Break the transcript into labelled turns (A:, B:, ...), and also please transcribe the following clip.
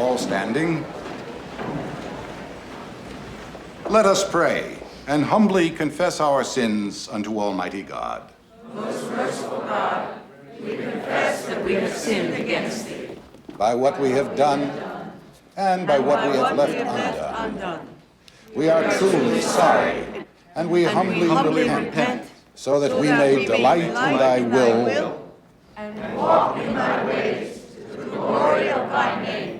A: All standing. Let us pray and humbly confess our sins unto Almighty God.
B: Most merciful God, we confess that we have sinned against thee.
A: By what we have done and by what we have left undone. We are truly sorry, and we humbly repent, so that we may delight in thy will
B: and walk in thy ways to the glory of thy name.